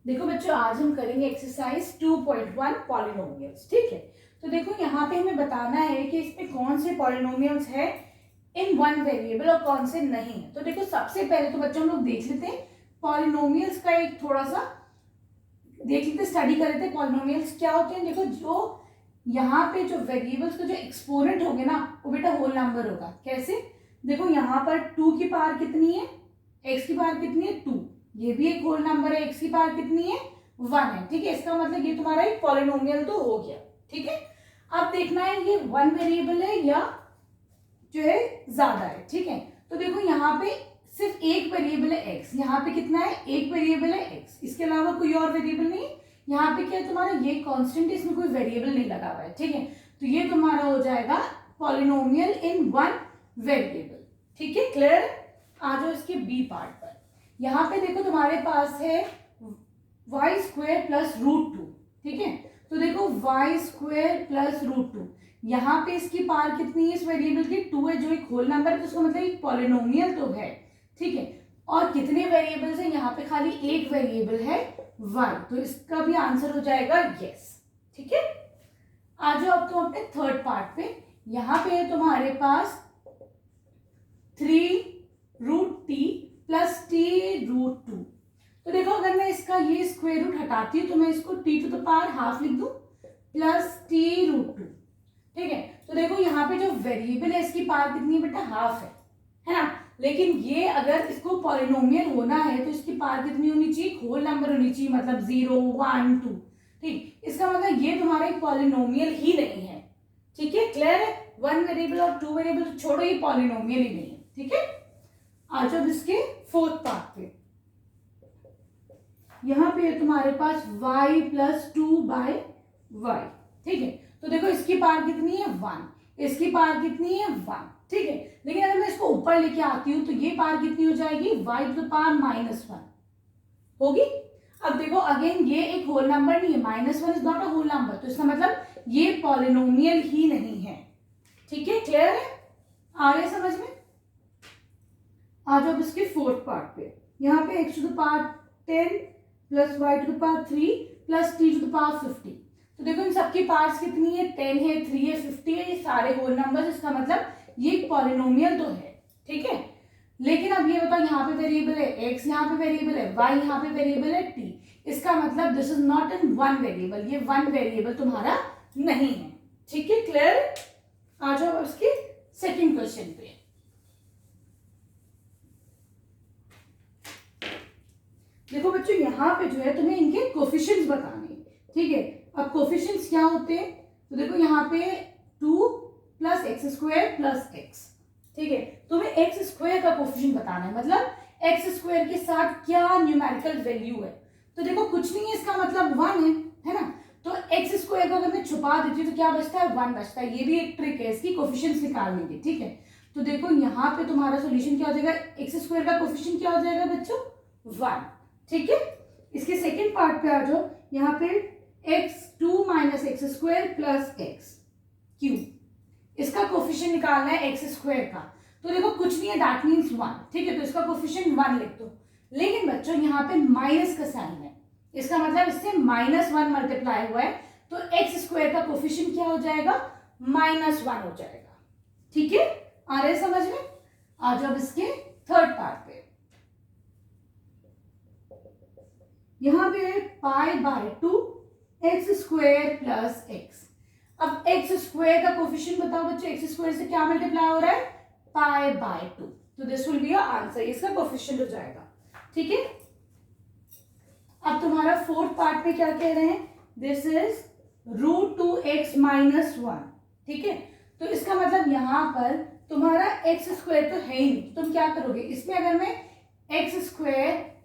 देखो बच्चों, आज हम करेंगे एक्सरसाइज 2.1 पॉलिनोमियल्स। ठीक है, तो देखो यहाँ पे हमें बताना है कि इसमें कौन से पॉलिनोमियल्स है इन वन वेरिएबल और कौन से नहीं है। तो देखो सबसे पहले तो बच्चों हम लोग देख लेते हैं पॉलिनोमियल्स का, एक थोड़ा सा देख लेते, स्टडी कर लेते हैं पॉलिनोमियल्स क्या होते हैं। देखो जो यहाँ पे जो वेरिएबल्स का जो एक्सपोनेंट होंगे ना, वो बेटा होल नंबर होगा। कैसे? देखो यहाँ पर 2 की पावर कितनी है, x की पावर कितनी है 2, ये भी एक होल नंबर है, x की पावर कितनी है 1 है। ठीक है, इसका मतलब ये तुम्हारा एक पॉलिनोमियल तो हो गया। ठीक है, अब देखना है ये वन वेरिएबल है या जो है ज्यादा है। ठीक है, तो देखो यहाँ पे सिर्फ एक वेरिएबल है x, यहाँ पे कितना है, एक वेरिएबल है x, इसके अलावा कोई और वेरिएबल नहीं है। यहाँ पे क्या है तुम्हारा, ये कांस्टेंट है, इसमें कोई वेरिएबल नहीं लगा हुआ है। ठीक है, तो ये तुम्हारा हो जाएगा पॉलिनोमियल इन वन वेरिएबल। ठीक है, क्लियर? आ जाओ इसके बी पार्ट पर। यहाँ पे देखो तुम्हारे पास है वाई स्क्वेयर प्लस रूट 2। ठीक है, तो देखो वाई स्क्वेयर प्लस रूट 2, यहाँ पे इसकी पावर कितनी है, इस वेरिएबल की 2 है, जो एक होल नंबर है, तो उसका मतलब एक पॉलिनोमियल तो है। ठीक है, और कितने वेरिएबल्स हैं, यहाँ पे खाली एक वेरिएबल है y, तो इसका भी आंसर हो जाएगा यस। ठीक है, आ जाओ अब तुम अपने थर्ड पार्ट पे। यहाँ पे है तुम्हारे पास 3 root t plus t root 2। तो देखो अगर मैं इसका ये स्क्वायर रूट हटाती हूँ तो मैं इसको t to the power half लिख दूं प्लस टी रूट 2। ठीक है, तो देखो यहाँ पे जो वेरिएबल है इसकी पावर कितनी है बेटा, हाफ है ना। लेकिन ये अगर इसको पॉलिनोमियल होना है तो इसकी पावर कितनी होनी चाहिए, होल नंबर होनी चाहिए, मतलब 0 1 2। ठीक, इसका मतलब ये तुम्हारा एक पॉलिनोमियल ही नहीं है। ठीक है, क्लियर है? वन वेरिएबल और टू वेरिएबल छोड़ो, ये पॉलिनोमियल ही नहीं है। ठीक है, आ जाओ इसके फोर्थ पार्ट पे। यहाँ पे है तुम्हारे पास y प्लस 2/y। ठीक है, तो देखो इसकी पावर कितनी है 1, इसकी पावर कितनी है 1। ठीक है, लेकिन अगर मैं इसको ऊपर लेके आती हूँ तो ये पावर कितनी हो जाएगी, y टू द पावर -1 होगी। अब देखो अगेन ये एक होल नंबर नहीं है, -1 is not a whole number, तो इसका मतलब ये पॉलिनोमियल ही नहीं है। ठीक है, क्लियर है? आ रहे समझ में? आ जाओ इसके फोर्थ पार्ट पे। यहाँ पे x to the power 10 plus y to the power 3 plus t to the power 50। तो देखो इन सबकी पार्ट्स कितनी है, 10 है, 3 है, 50 है, ये सारे होल नंबर्स, इसका मतलब ये पॉलिनोमियल तो है। ठीक है, लेकिन अब ये बताओ यहाँ पे वेरिएबल है x, यहाँ पे वेरिएबल है y, यहाँ पे वेरिएबल है t, इसका मतलब this is not in one variable, ये वन वेरिएबल तुम्हारा नहीं है। ठीक है, क्लियर? आ जाओ उसके सेकेंड क्वेश्चन पे। देखो बच्चों यहाँ पे जो है तुम्हें इनके कोफिशिएंट्स बताने। ठीक है, अब कोफिशिएंट्स क्या होते हैं, तो देखो यहाँ पे 2 plus x square plus x. ठीक है, तुम्हें एक्स स्क्वायर का कोफिशिएंट बताना है, मतलब एक्स स्क्वायर के साथ क्या न्यूमेरिकल वैल्यू है। तो देखो कुछ नहीं है, इसका मतलब 1 है ना। तो एक्स स्क्वायर को अगर मैं छुपा देती हूँ तो क्या बचता है, 1 बचता है। ये भी एक ट्रिक है इसकी कोफिशिएंट्स निकालने की। ठीक है, तो देखो यहाँ पे तुम्हारा सोल्यूशन क्या हो जाएगा, एक्स स्क्वायर का कोफिशिएंट क्या हो जाएगा बच्चों, 1। ठीक है, इसके सेकेंड पार्ट पे आ जाओ। यहाँ पे x2 minus x square plus x cube, इसका कोफिशिएंट निकालना है एक्स स्क्वायर का। तो देखो कुछ नहीं है, दैट मीन्स 1। ठीक है, तो इसका कोफिशिएंट 1 लिख दो। लेकिन बच्चों यहाँ पे माइनस का साइन है, इसका मतलब इससे -1 मल्टीप्लाई हुआ है, तो एक्स स्क्वायर का कोफिशिएंट क्या हो जाएगा, -1 हो जाएगा। ठीक है, आ रहे समझ में? आ जाओ इसके थर्ड पार्ट पे। यहाँ पे है π/2 एक्स स्क्वायर प्लस एक्स। अब एक्स स्क्वायर का कोफिशिएंट बताओ बच्चों, एक्स स्क्वायर से क्या मल्टीप्लाई हो रहा है, π/2, तो this will be your answer, इसका कोफिशिएंट हो जाएगा। ठीक है, अब तुम्हारा फोर्थ पार्ट में क्या कह रहे हैं, दिस इज √2x - 1। ठीक है, तो इसका मतलब यहाँ पर तुम्हारा एक्स स्क्वायर तो है ही नहीं, तुम क्या करोगे, इसमें अगर मैं एक्स स्क्वायर